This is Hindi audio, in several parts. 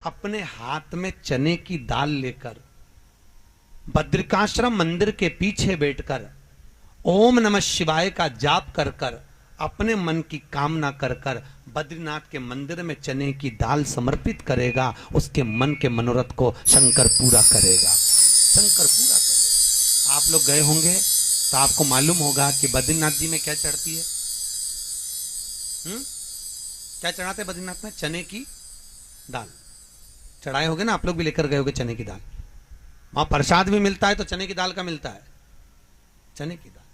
अपने हाथ में चने की दाल लेकर बद्रिकाश्रम मंदिर के पीछे बैठकर ओम नमः शिवाय का जाप कर कर अपने मन की कामना कर कर बद्रीनाथ के मंदिर में चने की दाल समर्पित करेगा, उसके मन के मनोरथ को शंकर पूरा करेगा। शंकर पूरा करेगा। आप लोग गए होंगे तो आपको मालूम होगा कि बद्रीनाथ जी में क्या चढ़ती है। क्या चढ़ाते बद्रीनाथ में? चने की दाल चढ़ाए होगे ना, आप लोग भी लेकर गए होगे चने की दाल। वहां प्रसाद भी मिलता है तो चने की दाल का मिलता है, चने की दाल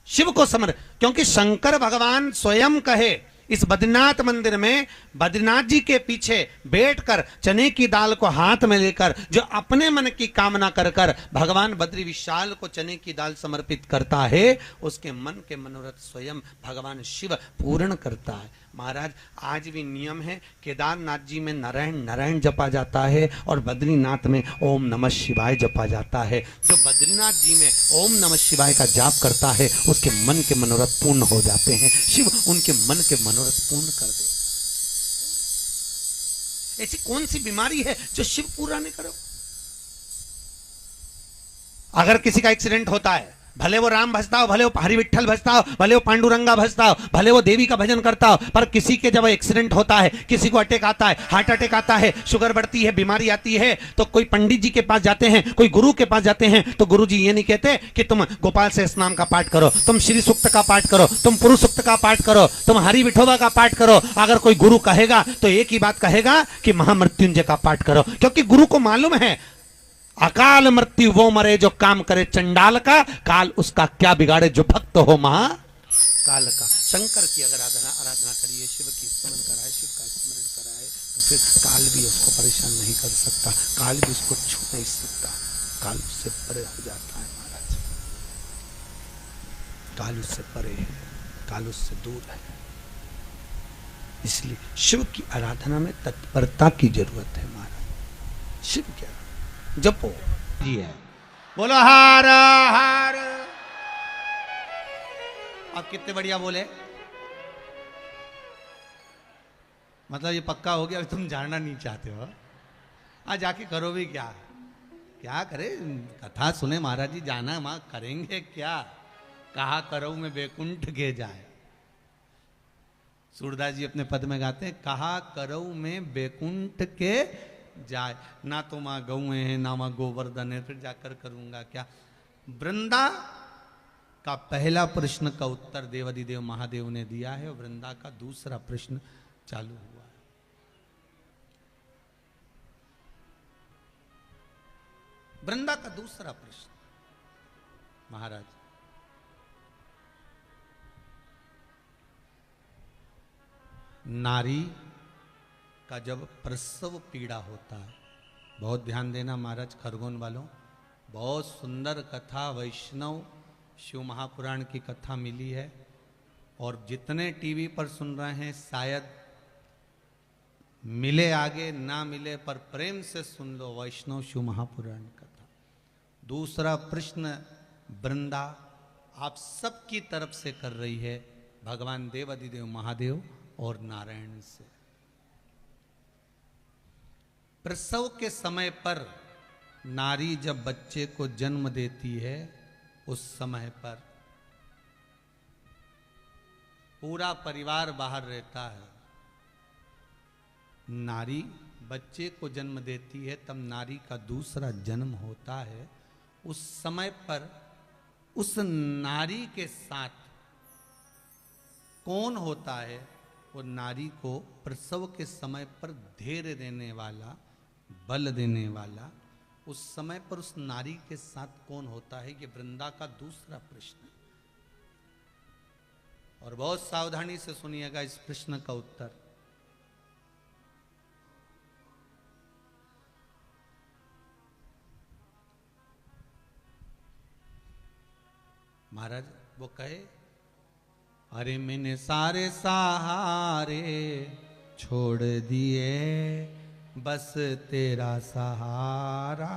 शिव को समर्पित। क्योंकि शंकर भगवान स्वयं कहे इस बद्रीनाथ मंदिर में बद्रीनाथ जी के पीछे बैठकर चने की दाल को हाथ में लेकर जो अपने मन की कामना कर कर भगवान बद्री विशाल को चने की दाल समर्पित करता है, उसके मन के मनोरथ स्वयं भगवान शिव पूर्ण करता है। महाराज आज भी नियम है, केदारनाथ जी में नारायण नारायण जपा जाता है और बद्रीनाथ में ओम नमः शिवाय जपा जाता है। जो बद्रीनाथ जी में ओम नमः शिवाय का जाप करता है उसके मन के मनोरथ पूर्ण हो जाते हैं, शिव उनके मन के मनोरथ पूर्ण कर दे। ऐसी कौन सी बीमारी है जो शिव पूरा नहीं करो? अगर किसी का एक्सीडेंट होता है, भले वो राम भजता हो, भले वो हरि विठल भजता हो, भले वो पांडुरंगा भजता हो, भले वो देवी का भजन करता हो, पर किसी के जब एक्सीडेंट होता है, किसी को अटैक आता है, हार्ट अटैक आता है, शुगर बढ़ती है, बीमारी आती है, तो कोई पंडित जी के पास जाते हैं, कोई गुरु के पास जाते हैं, तो गुरु जी ये नहीं कहते कि तुम गोपाल से स्नान का पाठ करो, तुम श्री सूक्त का पाठ करो, तुम पुरुष सूक्त का पाठ करो, तुम हरि विठोबा का पाठ करो। अगर कोई गुरु कहेगा तो एक ही बात कहेगा कि महामृत्युंजय का पाठ करो, क्योंकि गुरु को मालूम है अकाल मृत्यु वो मरे जो काम करे चंडाल का, काल उसका क्या बिगाड़े जो भक्त हो महा काल का। शंकर की अगर आराधना करिए, शिव की स्मरण कराए, शिव का स्मरण कराए, तो फिर काल भी उसको परेशान नहीं कर सकता, काल भी उसको छू नहीं सकता, काल उससे परे हो जाता है। महाराज काल उससे परे है, काल उससे दूर है। इसलिए शिव की आराधना में तत्परता की जरूरत है। महाराज शिव की जपो जी है, बोलो हार हार। अब कितने बढ़िया बोले, मतलब ये पक्का हो गया, तुम जानना नहीं चाहते हो, आज जाके करो भी क्या, क्या करे, कथा सुने महाराज जी, जाना मां करेंगे क्या, कहा करो में बैकुंठ के जाए। सूरदास जी अपने पद में गाते हैं, कहा करो में बैकुंठ के जाए, ना तो मां गौ है ना मां गोवर्धन है, फिर जाकर करूंगा क्या। वृंदा का पहला प्रश्न का उत्तर देवाधिदेव महादेव ने दिया है और वृंदा का दूसरा प्रश्न चालू हुआ है। वृंदा का दूसरा प्रश्न, महाराज नारी का जब प्रसव पीड़ा होता है, बहुत ध्यान देना महाराज खरगोन वालों, बहुत सुंदर कथा वैष्णव शिव महापुराण की कथा मिली है, और जितने टीवी पर सुन रहे हैं शायद मिले आगे ना मिले, पर प्रेम से सुन लो वैष्णव शिव महापुराण कथा। दूसरा प्रश्न वृंदा आप सबकी तरफ से कर रही है, भगवान देवाधिदेव महादेव और नारायण से। प्रसव के समय पर नारी जब बच्चे को जन्म देती है, उस समय पर पूरा परिवार बाहर रहता है। नारी बच्चे को जन्म देती है, तब नारी का दूसरा जन्म होता है। उस समय पर उस नारी के साथ कौन होता है? वो नारी को प्रसव के समय पर धैर्य देने वाला, बल देने वाला, उस समय पर उस नारी के साथ कौन होता है? ये वृंदा का दूसरा प्रश्न है, और बहुत सावधानी से सुनिएगा इस प्रश्न का उत्तर। महाराज वो कहे, अरे मैंने सारे सहारे छोड़ दिए, बस तेरा सहारा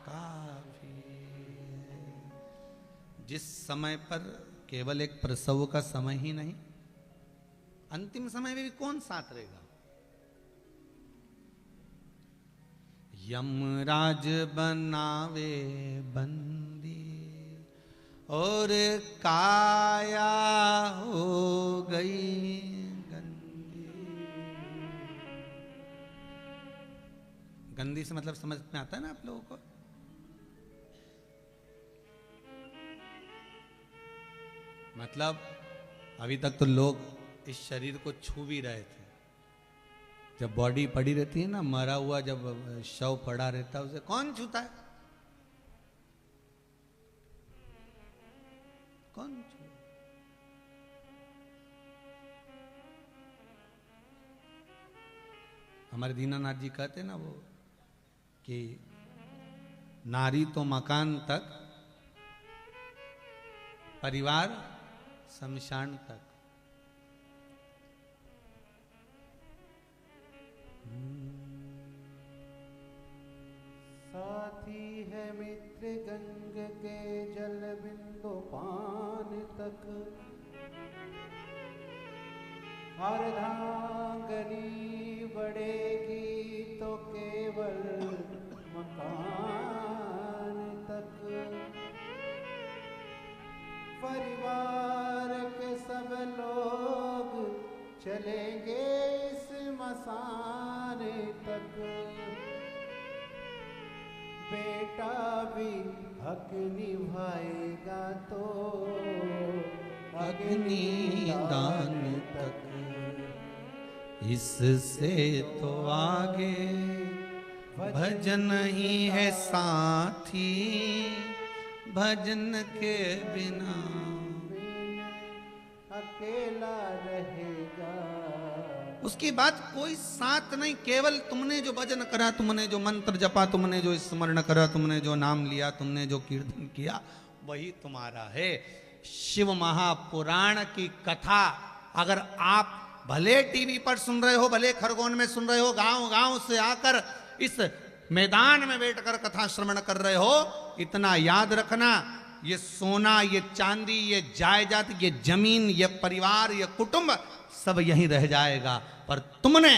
काफी है। जिस समय पर केवल एक प्रसव का समय ही नहीं, अंतिम समय में भी कौन साथ रहेगा? यमराज बनावे बंदी और काया हो गई गंदी। गंदी से मतलब समझ में आता है ना आप लोगों को? मतलब अभी तक तो लोग इस शरीर को छू भी रहे थे। जब बॉडी पड़ी रहती है ना, मरा हुआ जब शव पड़ा रहता है, उसे कौन छूता है? कौन छू? हमारे दीनानाथ जी कहते हैं ना वो कि नारी तो मकान तक, परिवार शमशान तक। साथी है मित्र गंग के जल बिंदु पान तक, अर्धांगनी बढ़ेगी तो केवल मकान तक। परिवार के सब लोग चलेंगे इस मसान तक, बेटा भी हक निभाएगा तो अग्निदान तक। इससे तो आगे भजन ही है साथी, भजन के बिना अकेला रहेगा। उसकी बात कोई साथ नहीं, केवल तुमने जो भजन करा, तुमने जो मंत्र जपा, तुमने जो स्मरण करा, तुमने जो नाम लिया, तुमने जो कीर्तन किया, वही तुम्हारा है। शिव महापुराण की कथा अगर आप भले टीवी पर सुन रहे हो, भले खरगोन में सुन रहे हो, गांव गांव से आकर इस मैदान में बैठकर कथा श्रवण कर रहे हो, इतना याद रखना, ये सोना, ये चांदी, ये जायदाद, ये जमीन, ये परिवार, ये कुटुंब सब यहीं रह जाएगा, पर तुमने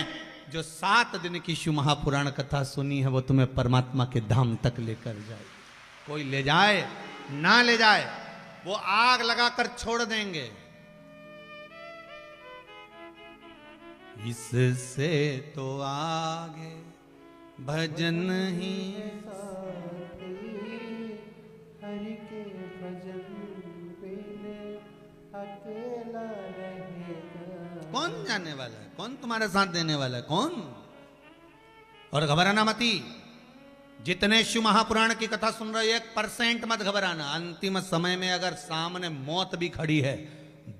जो 7 दिन की शिव महापुराण कथा सुनी है वो तुम्हें परमात्मा के धाम तक लेकर जाए। कोई ले जाए ना ले जाए, वो आग लगाकर छोड़ देंगे। इससे तो आगे भजन ही हरि के भजन बिन अकेला रहेगा। कौन जाने वाला है, कौन तुम्हारे साथ देने वाला है, कौन? और घबराना मती, जितने शिव महापुराण की कथा सुन रहे हो 1% मत घबराना। अंतिम समय में अगर सामने मौत भी खड़ी है,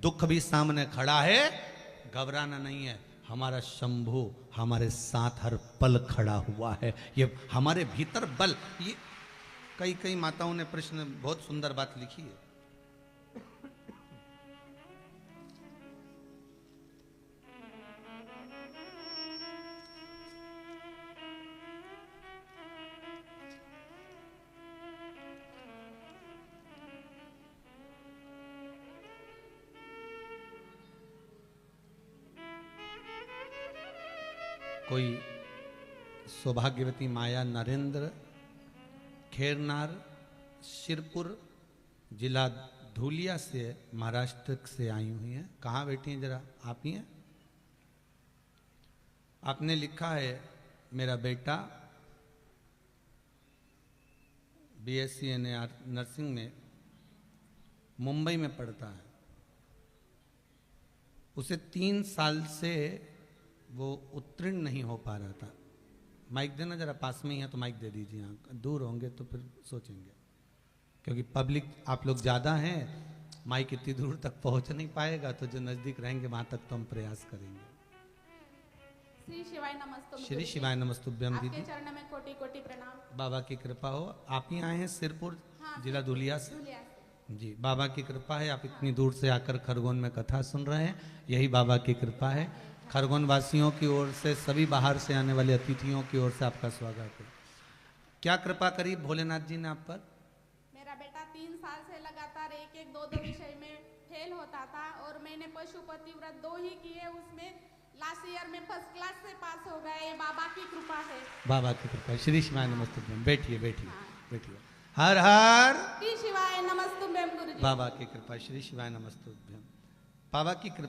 दुख भी सामने खड़ा है, घबराना नहीं है। हमारा शंभु हमारे साथ हर पल खड़ा हुआ है, ये हमारे भीतर बल। ये कई माताओं ने प्रश्न बहुत सुंदर बात लिखी है। कोई सौभाग्यवती माया नरेंद्र खेरनार शिरपुर जिला धूलिया से महाराष्ट्र से आई हुई हैं। कहाँ बैठी हैं जरा आप ही हैं? आपने लिखा है मेरा बेटा बीएससी नर्सिंग में मुंबई में पढ़ता है, उसे 3 साल से वो उत्तीर्ण नहीं हो पा रहा था। माइक देना जरा, पास में ही है तो माइक दे दीजिए। यहाँ दूर होंगे तो फिर सोचेंगे, क्योंकि पब्लिक आप लोग ज़्यादा हैं, माइक इतनी दूर तक पहुँच नहीं पाएगा, तो जो नज़दीक रहेंगे वहाँ तक तो हम प्रयास करेंगे। श्री शिवाय नमस्तुभ्यम। श्री शिवाय नमस्तुभ्यम दीदी। आपके चरण में कोटि कोटि प्रणाम। बाबा की कृपा हो। आप ही आए हैं सिरपुर जिला धुलिया से? धुलिया से। जी, बाबा की कृपा है। आप इतनी दूर से आकर खरगोन में कथा सुन रहे हैं, यही बाबा की कृपा है। खरगोन वासियों की ओर से, सभी बाहर से आने वाले अतिथियों की ओर से आपका स्वागत है। क्या कृपा करी भोलेनाथ जी ने आप पर? मेरा बेटा 3 साल से लगातार 1-1, 2-2 विषय में फेल होता था और मैंने पशुपति व्रत 2 ही किए, उसमें लास्ट ईयर में फर्स्ट क्लास से पास हो गए, बाबा की कृपा है। बाबा की कृपा। श्री शिवाय नमस्तुभ्यम। बैठिए बैठिए बैठिए। हर हर श्री शिवाय नमस्तुभ्यम गुरुजी। बाबा की कृपा। श्री शिवाय नमस्तुभ्यम। बाबा की कृपा